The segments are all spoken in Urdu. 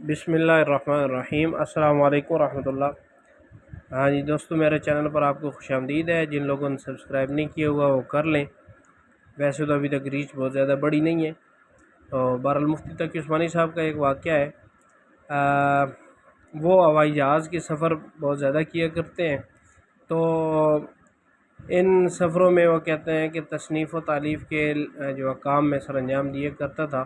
بسم اللہ الرحمن الرحیم۔ السلام علیکم ورحمۃ اللہ۔ ہاں جی دوستو، میرے چینل پر آپ کو خوش آمدید ہے۔ جن لوگوں نے سبسکرائب نہیں کیا ہوا وہ کر لیں۔ ویسے تو ابھی تک ریچ بہت زیادہ بڑی نہیں ہے۔ تو بہرحال مفتی تقی عثمانی صاحب کا ایک واقعہ ہے۔ وہ ہوائی جہاز کے سفر بہت زیادہ کیا کرتے ہیں، تو ان سفروں میں وہ کہتے ہیں کہ تصنیف و تالیف کے جو کام میں سر انجام دیا کرتا تھا۔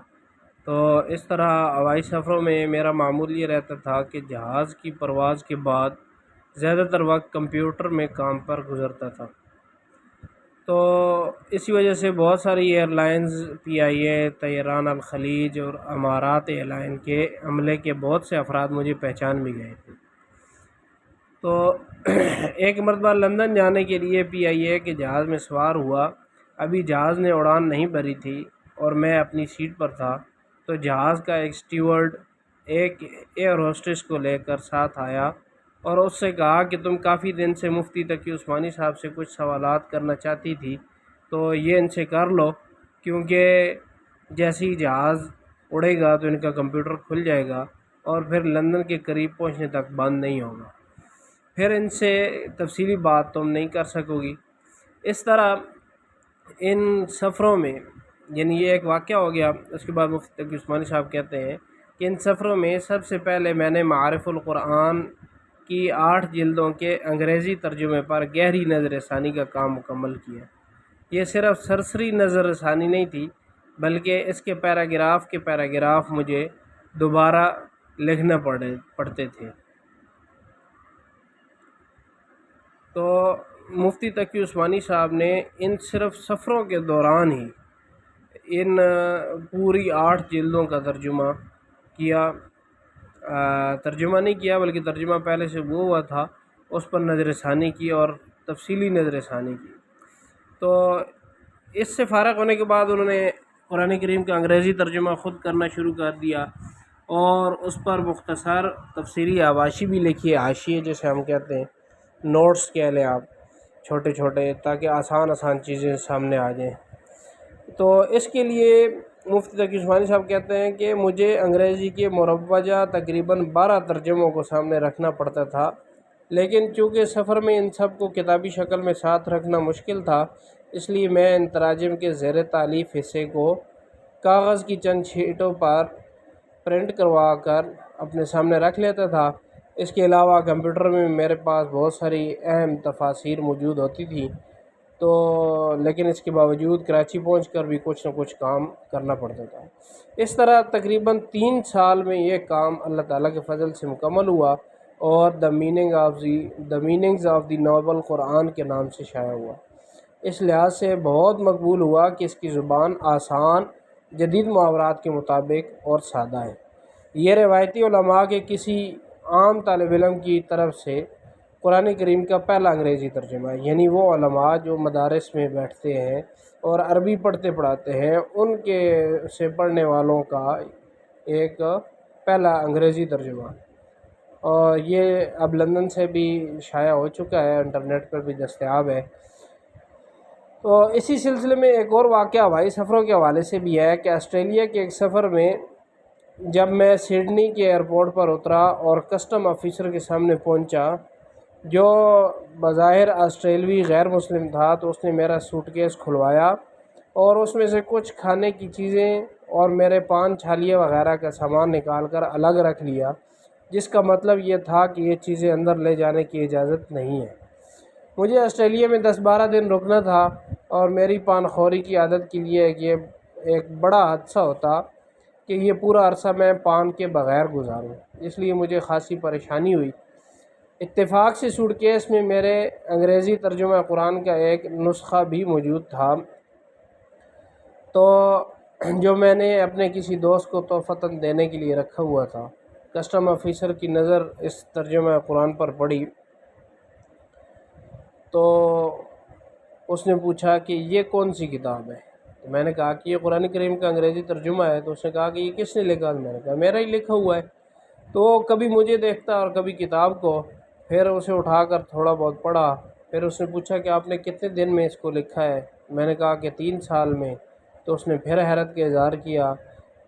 تو اس طرح ہوائی سفروں میں میرا معمول یہ رہتا تھا کہ جہاز کی پرواز کے بعد زیادہ تر وقت کمپیوٹر میں کام پر گزرتا تھا۔ تو اسی وجہ سے بہت ساری ایئر لائنز، پی آئی اے، طیران الخلیج اور امارات ایئر لائن کے عملے کے بہت سے افراد مجھے پہچان بھی گئے تھے۔ تو ایک مرتبہ لندن جانے کے لیے پی آئی اے کے جہاز میں سوار ہوا۔ ابھی جہاز نے اڑان نہیں بھری تھی اور میں اپنی سیٹ پر تھا، تو جہاز کا ایک اسٹیورڈ ایک ایئر ہوسٹس کو لے کر ساتھ آیا اور اس سے کہا کہ تم کافی دن سے مفتی تقی عثمانی صاحب سے کچھ سوالات کرنا چاہتی تھی، تو یہ ان سے کر لو، کیونکہ جیسے ہی جہاز اڑے گا تو ان کا کمپیوٹر کھل جائے گا اور پھر لندن کے قریب پہنچنے تک بند نہیں ہوگا، پھر ان سے تفصیلی بات تم نہیں کر سکو گی۔ اس طرح ان سفروں میں، یعنی یہ ایک واقعہ ہو گیا۔ اس کے بعد مفتی تقی عثمانی صاحب کہتے ہیں کہ ان سفروں میں سب سے پہلے میں نے معارف القرآن کی 8 جلدوں کے انگریزی ترجمے پر گہری نظر ثانی کا کام مکمل کیا۔ یہ صرف سرسری نظر ثانی نہیں تھی، بلکہ اس کے پیراگراف مجھے دوبارہ لکھنا پڑتے تھے۔ تو مفتی تقی عثمانی صاحب نے ان صرف سفروں کے دوران ہی ان پوری 8 جلدوں کا ترجمہ کیا۔ ترجمہ نہیں کیا بلکہ ترجمہ پہلے سے وہ ہوا تھا، اس پر نظر ثانی کی اور تفصیلی نظر ثانی کی۔ تو اس سے فارغ ہونے کے بعد انہوں نے قرآن کریم کا انگریزی ترجمہ خود کرنا شروع کر دیا اور اس پر مختصر تفسیری حواشی بھی لکھی ہے، حاشیے جیسے ہم کہتے ہیں، نوٹس کہہ لیں آپ، چھوٹے چھوٹے، تاکہ آسان چیزیں سامنے آ جائیں۔ تو اس کے لیے مفتی تقی عثمانی صاحب کہتے ہیں کہ مجھے انگریزی کے مروجہ تقریباً 12 ترجموں کو سامنے رکھنا پڑتا تھا، لیکن چونکہ سفر میں ان سب کو کتابی شکل میں ساتھ رکھنا مشکل تھا، اس لیے میں ان تراجم کے زیر تالیف حصے کو کاغذ کی چند شیٹوں پر پرنٹ کروا کر اپنے سامنے رکھ لیتا تھا۔ اس کے علاوہ کمپیوٹر میں میرے پاس بہت ساری اہم تفاسیر موجود ہوتی تھیں، تو لیکن اس کے باوجود کراچی پہنچ کر بھی کچھ نہ کچھ کام کرنا پڑتا تھا۔ اس طرح تقریباً 3 سال میں یہ کام اللہ تعالیٰ کے فضل سے مکمل ہوا اور the meanings of the noble Quran کے نام سے شائع ہوا۔ اس لحاظ سے بہت مقبول ہوا کہ اس کی زبان آسان، جدید محاورات کے مطابق اور سادہ ہے۔ یہ روایتی علماء کے کسی عام طالب علم کی طرف سے قرآن کریم کا پہلا انگریزی ترجمہ ہے، یعنی وہ علماء جو مدارس میں بیٹھتے ہیں اور عربی پڑھاتے ہیں، ان کے سے پڑھنے والوں کا ایک پہلا انگریزی ترجمہ، اور یہ اب لندن سے بھی شائع ہو چکا ہے، انٹرنیٹ پر بھی دستیاب ہے۔ تو اسی سلسلے میں ایک اور واقعہ ہوائی سفروں کے حوالے سے بھی ہے کہ آسٹریلیا کے ایک سفر میں جب میں سڈنی کے ایئرپورٹ پر اترا اور کسٹم آفیسر کے سامنے پہنچا، جو بظاہر آسٹریلوی غیر مسلم تھا، تو اس نے میرا سوٹ کیس کھلوایا اور اس میں سے کچھ کھانے کی چیزیں اور میرے پان چھالیے وغیرہ کا سامان نکال کر الگ رکھ لیا، جس کا مطلب یہ تھا کہ یہ چیزیں اندر لے جانے کی اجازت نہیں ہے۔ مجھے آسٹریلیا میں 10-12 دن رکنا تھا اور میری پان خوری کی عادت کے لیے یہ ایک بڑا حادثہ ہوتا کہ یہ پورا عرصہ میں پان کے بغیر گزاروں، اس لیے مجھے خاصی پریشانی ہوئی۔ اتفاق سے سوٹ کیس میں میرے انگریزی ترجمہ قرآن کا ایک نسخہ بھی موجود تھا، تو جو میں نے اپنے کسی دوست کو تحفتاً دینے کے لیے رکھا ہوا تھا۔ کسٹم آفیسر کی نظر اس ترجمہ قرآن پر پڑی تو اس نے پوچھا کہ یہ کون سی کتاب ہے؟ تو میں نے کہا کہ یہ قرآن کریم کا انگریزی ترجمہ ہے۔ تو اس نے کہا کہ یہ کس نے لکھا؟ میں نے کہا میرا ہی لکھا ہوا ہے۔ تو کبھی مجھے دیکھتا اور کبھی کتاب کو، پھر اسے اٹھا کر تھوڑا بہت پڑھا۔ پھر اس نے پوچھا کہ آپ نے کتنے دن میں اس کو لکھا ہے؟ میں نے کہا کہ 3 سال میں۔ تو اس نے پھر حیرت کا اظہار کیا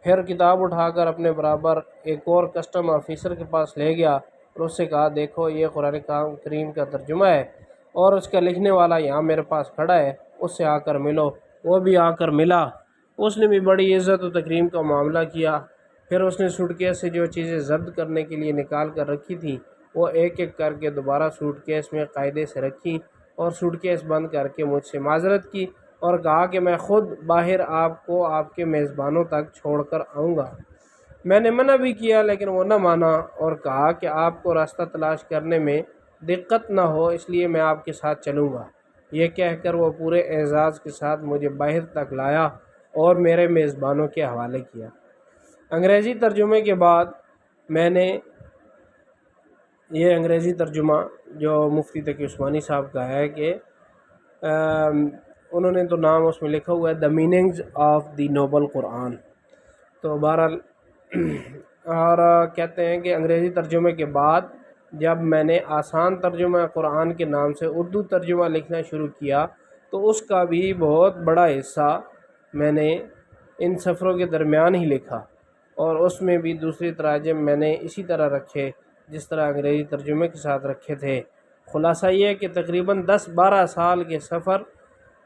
پھر کتاب اٹھا کر اپنے برابر ایک اور کسٹم آفیسر کے پاس لے گیا اور اس سے کہا دیکھو یہ قرآن کریم کا ترجمہ ہے اور اس کا لکھنے والا یہاں میرے پاس کھڑا ہے، اس سے آ کر ملو۔ وہ بھی آ کر ملا، اس نے بھی بڑی عزت و تکریم کا معاملہ کیا۔ پھر اس نے سوٹ کیس سے جو چیزیں ضبط کرنے کے لیے نکال کر رکھی تھی وہ ایک ایک کر کے دوبارہ سوٹ کیس میں قاعدے سے رکھی اور سوٹ کیس بند کر کے مجھ سے معذرت کی اور کہا کہ میں خود باہر آپ کو آپ کے میزبانوں تک چھوڑ کر آؤں گا۔ میں نے منع بھی کیا لیکن وہ نہ مانا اور کہا کہ آپ کو راستہ تلاش کرنے میں دقت نہ ہو اس لیے میں آپ کے ساتھ چلوں گا۔ یہ کہہ کر وہ پورے اعزاز کے ساتھ مجھے باہر تک لایا اور میرے میزبانوں کے حوالے کیا۔ انگریزی ترجمے کے بعد میں نے یہ انگریزی ترجمہ جو مفتی تقی عثمانی صاحب کا ہے کہ انہوں نے تو نام اس میں لکھا ہوا ہے the meanings of the noble Quran. تو بہرحال اور کہتے ہیں کہ انگریزی ترجمے کے بعد جب میں نے آسان ترجمہ قرآن کے نام سے اردو ترجمہ لکھنا شروع کیا تو اس کا بھی بہت بڑا حصہ میں نے ان سفروں کے درمیان ہی لکھا اور اس میں بھی دوسری تراجم میں نے اسی طرح رکھے جس طرح انگریزی ترجمے کے ساتھ رکھے تھے۔ خلاصہ یہ ہے کہ تقریباً 10-12 سال کے سفر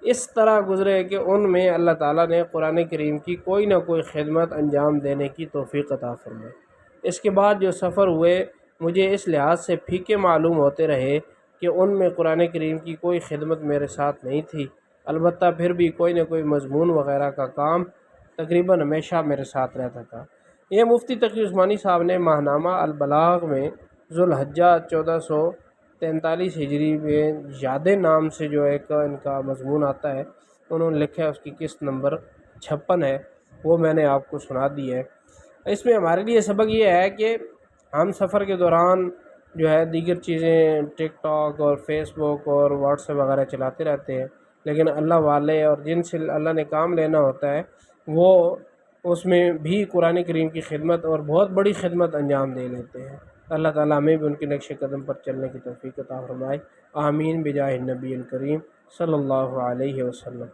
اس طرح گزرے کہ ان میں اللہ تعالیٰ نے قرآن کریم کی کوئی نہ کوئی خدمت انجام دینے کی توفیق عطا فرمائی۔ اس کے بعد جو سفر ہوئے مجھے اس لحاظ سے پھیکے معلوم ہوتے رہے کہ ان میں قرآن کریم کی کوئی خدمت میرے ساتھ نہیں تھی، البتہ پھر بھی کوئی نہ کوئی مضمون وغیرہ کا کام تقریباً ہمیشہ میرے ساتھ رہتا تھا۔ یہ مفتی تقی عثمانی صاحب نے ماہنامہ البلاغ میں ذوالحجہ 1443 ہجری میں یاد نام سے جو ایک ان کا مضمون آتا ہے انہوں نے لکھا ہے، اس کی قسط نمبر 56 ہے، وہ میں نے آپ کو سنا دی ہے۔ اس میں ہمارے لیے سبق یہ ہے کہ ہم سفر کے دوران جو ہے دیگر چیزیں ٹک ٹاک اور فیس بک اور واٹس ایپ وغیرہ چلاتے رہتے ہیں، لیکن اللہ والے اور جن سے اللہ نے کام لینا ہوتا ہے وہ اس میں بھی قرآن کریم کی خدمت اور بہت بڑی خدمت انجام دے لیتے ہیں۔ اللہ تعالیٰ ہمیں بھی ان کے نقش قدم پر چلنے کی توفیق عطا فرمائے۔ آمین بجاہ النبی الکریم صلی اللہ علیہ وسلم۔